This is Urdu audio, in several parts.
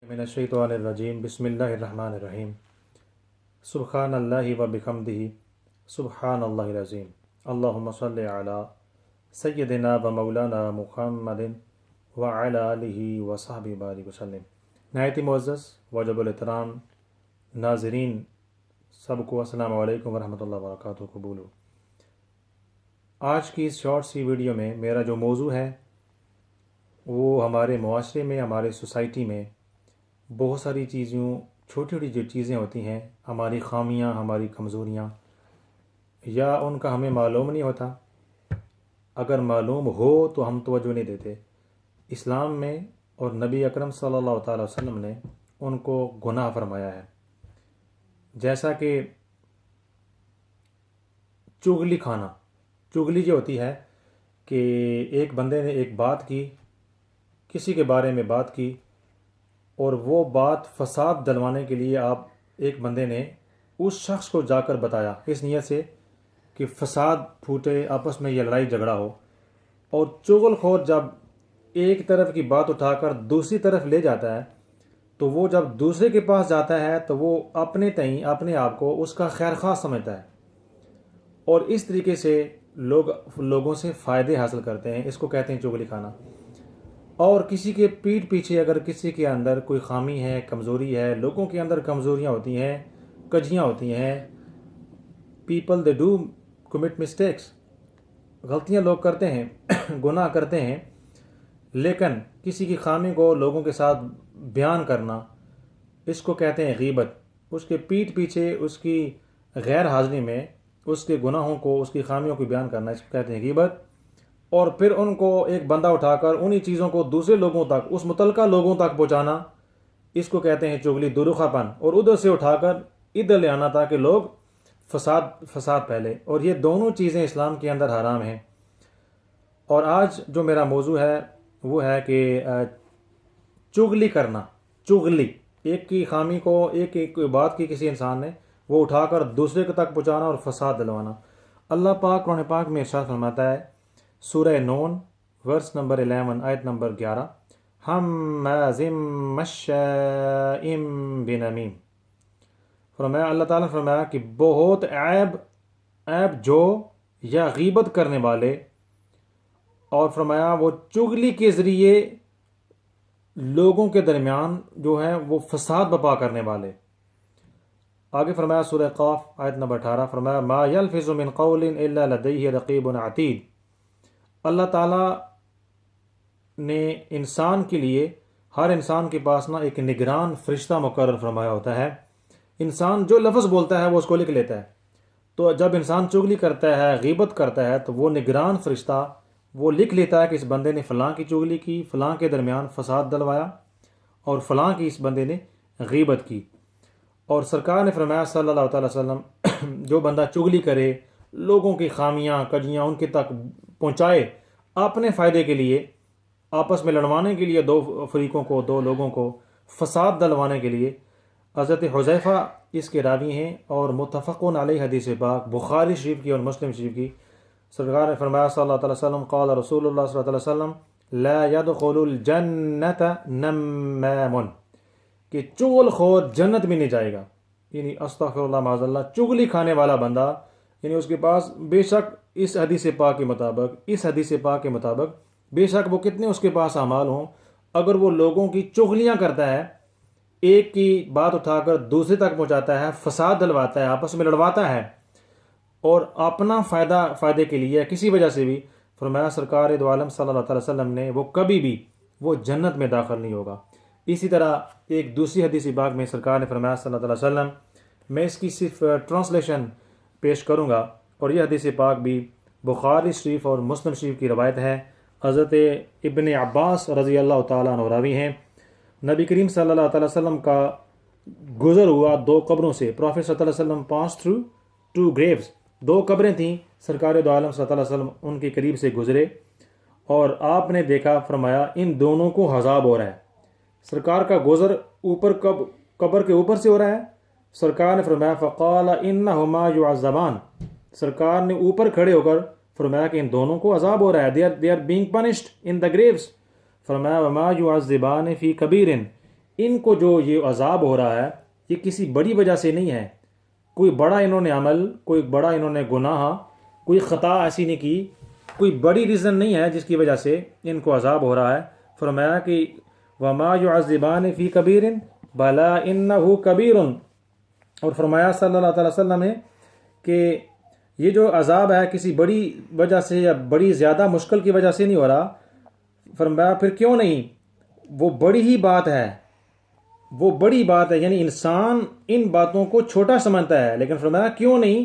من الشیطان الرجیم بسم اللہ الرحمن الرحیم سبحان اللہ و بحمدہ سبحان اللہ العظیم اللہم صلی علی سیدنا و مولانا محمد وعلی آلہ و صحبہ بارک وسلم۔ نہایت معزز واجب الاحترام ناظرین سب کو السلام علیکم ورحمۃ اللہ وبرکاتہ قبول ہو۔ آج کی اس شارٹ سی ویڈیو میں میرا جو موضوع ہے وہ ہمارے معاشرے میں، ہمارے سوسائٹی میں بہت ساری چیزوں، چھوٹی چھوٹی جو چیزیں ہوتی ہیں، ہماری خامیاں، ہماری کمزوریاں، یا ان کا ہمیں معلوم نہیں ہوتا، اگر معلوم ہو تو ہم توجہ نہیں دیتے۔ اسلام میں اور نبی اکرم صلی اللہ تعالی وسلم نے ان کو گناہ فرمایا ہے، جیسا کہ چغلی کھانا۔ چغلی جو ہوتی ہے کہ ایک بندے نے ایک بات کی، کسی کے بارے میں بات کی، اور وہ بات فساد ڈلوانے کے لیے ایک بندے نے اس شخص کو جا کر بتایا، اس نیت سے کہ فساد پھوٹے، آپس میں یہ لڑائی جھگڑا ہو۔ اور چغل خور جب ایک طرف کی بات اٹھا کر دوسری طرف لے جاتا ہے تو وہ جب دوسرے کے پاس جاتا ہے تو وہ اپنے تئیں اپنے آپ کو اس کا خیر خواہ سمجھتا ہے، اور اس طریقے سے لوگوں سے فائدے حاصل کرتے ہیں۔ اس کو کہتے ہیں چغلی کھانا۔ اور کسی کے پیٹھ پیچھے اگر کسی کے اندر کوئی خامی ہے، کمزوری ہے، لوگوں کے اندر کمزوریاں ہوتی ہیں، کجیاں ہوتی ہیں، people they do commit mistakes, غلطیاں لوگ کرتے ہیں، گناہ کرتے ہیں، لیکن کسی کی خامی کو لوگوں کے ساتھ بیان کرنا، اس کو کہتے ہیں غیبت۔ اس کے پیٹھ پیچھے اس کی غیر حاضری میں اس کے گناہوں کو، اس کی خامیوں کو بیان کرنا، اس کو کہتے ہیں غیبت۔ اور پھر ان کو ایک بندہ اٹھا کر انہی چیزوں کو دوسرے لوگوں تک، اس متعلقہ لوگوں تک پہنچانا، اس کو کہتے ہیں چغلی، دروخہ پن، اور ادھر سے اٹھا کر ادھر لے آنا تاکہ لوگ فساد پھیلے۔ اور یہ دونوں چیزیں اسلام کے اندر حرام ہیں۔ اور آج جو میرا موضوع ہے وہ ہے کہ چغلی کرنا، چغلی، ایک کی خامی کو، ایک بات کی کسی انسان نے، وہ اٹھا کر دوسرے کے تک پہنچانا اور فساد دلوانا۔ اللہ پاک قرآن پاک میں ارشاد فرماتا ہے، سورہ نون ورس نمبر 11 آیت نمبر 11، ہمازٍ مشاء بنمیم۔ فرمایا، اللہ تعالیٰ نے فرمایا کہ بہت عیب جو یا غیبت کرنے والے، اور فرمایا وہ چغلی کے ذریعے لوگوں کے درمیان جو ہے وہ فساد برپا کرنے والے۔ آگے فرمایا سورہ قاف آیت نمبر 18، فرمایا ما یلفظ من قول الا لدیہ رقیب عتید۔ اللہ تعالیٰ نے انسان کے لیے، ہر انسان کے پاس نا ایک نگران فرشتہ مقرر فرمایا ہوتا ہے۔ انسان جو لفظ بولتا ہے وہ اس کو لکھ لیتا ہے۔ تو جب انسان چغلی کرتا ہے، غیبت کرتا ہے، تو وہ نگران فرشتہ وہ لکھ لیتا ہے کہ اس بندے نے فلاں کی چغلی کی، فلاں کے درمیان فساد ڈلوایا، اور فلاں کی اس بندے نے غیبت کی۔ اور سرکار نے فرمایا صلی اللہ تعالی وسلم، جو بندہ چغلی کرے، لوگوں کی خامیاں کجیاں ان کے تک پہنچائے، اپنے فائدے کے لیے، آپس میں لڑوانے کے لیے، دو فریقوں کو، دو لوگوں کو فساد ڈلوانے کے لیے۔ حضرت حذیفہ اس کے راوی ہیں، اور متفقون علیہ حدیث پاک، بخاری شریف کی اور مسلم شریف کی۔ سرکار نے فرمایا صلی اللہ علیہ وسلم، قال رسول اللہ صلی اللہ علیہ وسلم، لا يدخل الجنت نمام، کہ چغل خور جنت میں نہیں جائے گا۔ یعنی استغفر اللہ معاذ اللہ، چغلی کھانے والا بندہ، یعنی اس کے پاس بے شک اس حدیث پاک کے مطابق بے شک وہ کتنے اس کے پاس اعمال ہوں، اگر وہ لوگوں کی چغلیاں کرتا ہے، ایک کی بات اٹھا کر دوسرے تک پہنچاتا ہے، فساد ڈلواتا ہے، آپس میں لڑواتا ہے، اور اپنا فائدے کے لیے کسی وجہ سے بھی، فرمایا سرکار دو عالم صلی اللہ علیہ وسلم نے، وہ کبھی بھی وہ جنت میں داخل نہیں ہوگا۔ اسی طرح ایک دوسری حدیث پاک میں سرکار نے فرمایا صلی اللہ علیہ وسلم، میں اس کی صرف ٹرانسلیشن پیش کروں گا، اور یہ حدیث پاک بھی بخاری شریف اور مسلم شریف کی روایت ہے۔ حضرت ابن عباس رضی اللہ تعالیٰ عنہ راوی ہیں، نبی کریم صلی اللہ علیہ وسلم کا گزر ہوا دو قبروں سے۔ پروفیٹ صلی اللہ علیہ وسلم پاس تھرو ٹو گریوز، دو قبریں تھیں، سرکار دو عالم صلی اللہ علیہ وسلم ان کے قریب سے گزرے، اور آپ نے دیکھا، فرمایا ان دونوں کو عذاب ہو رہا ہے۔ سرکار کا گزر اوپر قبر کے اوپر سے ہو رہا ہے۔ سرکار نے فرمایا فقال انہما یعذبان، سرکار نے اوپر کھڑے ہو کر فرمایا کہ ان دونوں کو عذاب ہو رہا ہے، they are being punished in the graves۔ فرمایا وما یعذبان فی کبیر، ان کو جو یہ عذاب ہو رہا ہے یہ کسی بڑی وجہ سے نہیں ہے، کوئی بڑا انہوں نے عمل، کوئی بڑا انہوں نے گناہ، کوئی خطا ایسی نہیں کی، کوئی بڑی ریزن نہیں ہے جس کی وجہ سے ان کو عذاب ہو رہا ہے۔ فرمایا کہ وما يعذبان فی کبیر بلا انہ کبیر، اور فرمایا صلی اللہ تعالی وسلم نے کہ یہ جو عذاب ہے کسی بڑی وجہ سے یا بڑی زیادہ مشکل کی وجہ سے نہیں ہو رہا۔ فرمایا پھر کیوں نہیں، وہ بڑی ہی بات ہے، وہ بڑی بات ہے، یعنی انسان ان باتوں کو چھوٹا سمجھتا ہے، لیکن فرمایا کیوں نہیں،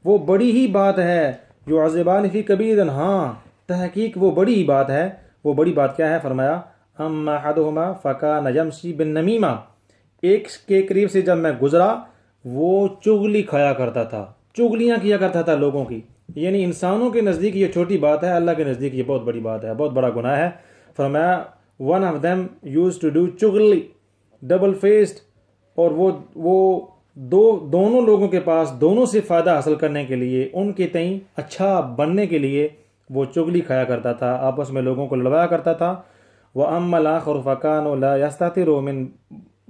وہ بڑی ہی بات ہے۔ جو عذبان فی کبیر، ہاں تحقیق وہ بڑی ہی بات ہے۔ وہ بڑی بات کیا ہے؟ فرمایا اما احدہما فکان یمشی بالنمیمہ، ایک کے قریب سے جب میں گزرا وہ چغلی کھایا کرتا تھا، چغلیاں کیا کرتا تھا لوگوں کی، یعنی انسانوں کے نزدیک یہ چھوٹی بات ہے، اللہ کے نزدیک یہ بہت بڑی بات ہے، بہت بڑا گناہ ہے۔ فرمایا one of them used to do چغلی ڈبل فیسڈ، اور وہ دونوں لوگوں کے پاس دونوں سے فائدہ حاصل کرنے کے لیے، ان کے تئیں اچھا بننے کے لیے وہ چغلی کھایا کرتا تھا، آپس میں لوگوں کو لڑوایا کرتا تھا۔ وَأَمَّا الْآخَرُ فَكَانَ لَا يَسْتَتِرُ مِنْ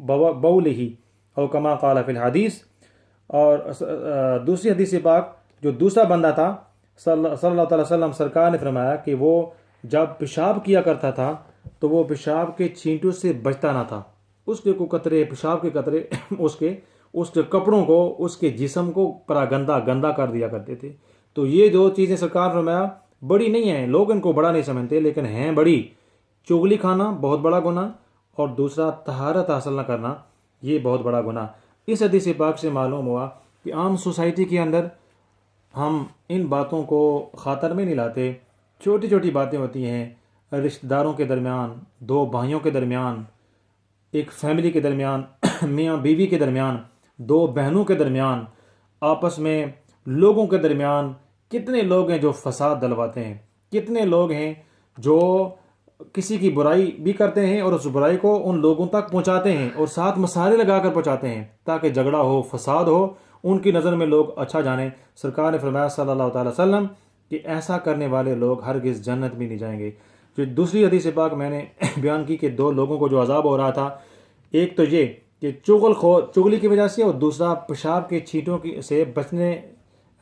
بَوْلِهِ أَوْ كَمَا قَالَ فِي الْحَدِيث، اور دوسری حدیث پاک جو دوسرا بندہ تھا صلی اللہ تعالی وسلم، سرکار نے فرمایا کہ وہ جب پیشاب کیا کرتا تھا تو وہ پیشاب کے چھینٹوں سے بچتا نہ تھا، اس کے کو قطرے پیشاب کے قطرے اس کے کپڑوں کو، اس کے جسم کو گندا کر دیا کرتے تھے۔ تو یہ دو چیزیں سرکار نے فرمایا بڑی نہیں ہیں، لوگ ان کو بڑا نہیں سمجھتے لیکن ہیں بڑی۔ چغلی کھانا بہت بڑا گناہ، اور دوسرا طہارت حاصل نہ کرنا یہ بہت بڑا گناہ۔ اس حدیث پاک سے معلوم ہوا کہ عام سوسائٹی کے اندر ہم ان باتوں کو خاطر میں نہیں لاتے۔ چھوٹی چھوٹی باتیں ہوتی ہیں رشتہ داروں کے درمیان، دو بھائیوں کے درمیان، ایک فیملی کے درمیان، میاں بیوی کے درمیان، دو بہنوں کے درمیان، آپس میں لوگوں کے درمیان کتنے لوگ ہیں جو فساد ڈلواتے ہیں، کتنے لوگ ہیں جو کسی کی برائی بھی کرتے ہیں اور اس برائی کو ان لوگوں تک پہنچاتے ہیں اور ساتھ مسالے لگا کر پہنچاتے ہیں تاکہ جھگڑا ہو، فساد ہو، ان کی نظر میں لوگ اچھا جانیں۔ سرکار نے فرمایا صلی اللہ تعالی وسلم کہ ایسا کرنے والے لوگ ہرگز جنت بھی نہیں جائیں گے۔ جو دوسری حدیث پاک میں نے بیان کی کہ دو لوگوں کو جو عذاب ہو رہا تھا، ایک تو یہ کہ چغلی کی وجہ سے، اور دوسرا پیشاب کے چھینٹوں سے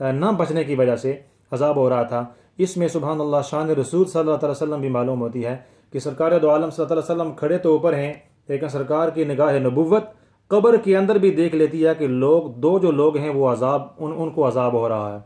نہ بچنے کی وجہ سے عذاب ہو رہا تھا۔ اس میں سبحان اللہ شان رسول صلی اللہ علیہ وسلم بھی معلوم ہوتی ہے کہ سرکار دو عالم صلی اللہ علیہ وسلم کھڑے تو اوپر ہیں، لیکن سرکار کی نگاہ نبوت قبر کے اندر بھی دیکھ لیتی ہے کہ جو لوگ ہیں وہ عذاب ان کو عذاب ہو رہا ہے۔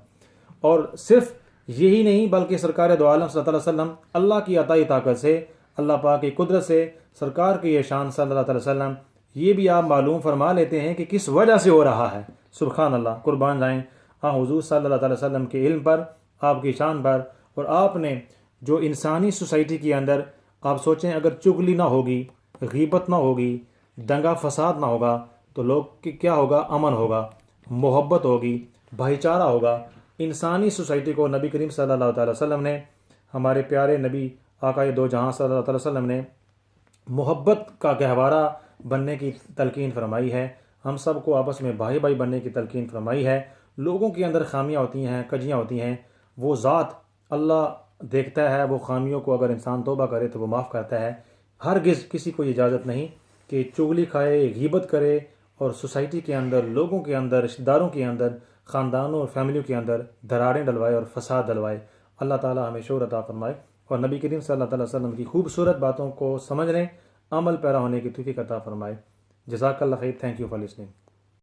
اور صرف یہی نہیں بلکہ سرکار دو عالم صلی اللہ علیہ وسلم اللہ کی عطائی طاقت سے، اللہ پاک کی قدرت سے، سرکار کی یہ شان صلی اللہ علیہ وسلم یہ بھی آپ معلوم فرما لیتے ہیں کہ کس وجہ سے ہو رہا ہے۔ سبحان اللہ، قربان جائیں حضور صلی اللہ علیہ وسلم کے علم پر، آپ کی شان پر۔ اور آپ نے جو انسانی سوسائٹی کے اندر آپ سوچیں اگر چغلی نہ ہوگی، غیبت نہ ہوگی، دنگا فساد نہ ہوگا تو لوگ کیا ہوگا؟ امن ہوگا، محبت ہوگی، بھائی چارہ ہوگا۔ انسانی سوسائٹی کو نبی کریم صلی اللہ تعالی وسلم نے، ہمارے پیارے نبی آقائے دو جہاں صلی اللہ تعالی وسلم نے محبت کا گہوارہ بننے کی تلقین فرمائی ہے، ہم سب کو آپس میں بھائی بھائی بننے کی تلقین فرمائی ہے۔ لوگوں کے اندر خامیاں ہوتی ہیں، کجیاں ہوتی ہیں، وہ ذات اللہ دیکھتا ہے، وہ خامیوں کو اگر انسان توبہ کرے تو وہ معاف کرتا ہے۔ ہرگز کسی کو اجازت نہیں کہ چغلی کھائے، غیبت کرے، اور سوسائٹی کے اندر، لوگوں کے اندر، رشتہ داروں کے اندر، خاندانوں اور فیملیوں کے اندر دراڑیں ڈلوائے اور فساد ڈلوائے۔ اللہ تعالی ہمیں شعور عطا فرمائے اور نبی کریم صلی اللہ علیہ وسلم کی خوبصورت باتوں کو سمجھنے، عمل پیرا ہونے کی توفیق عطا فرمائے۔ جزاک اللہ خیر، تھینک یو فار لسننگ۔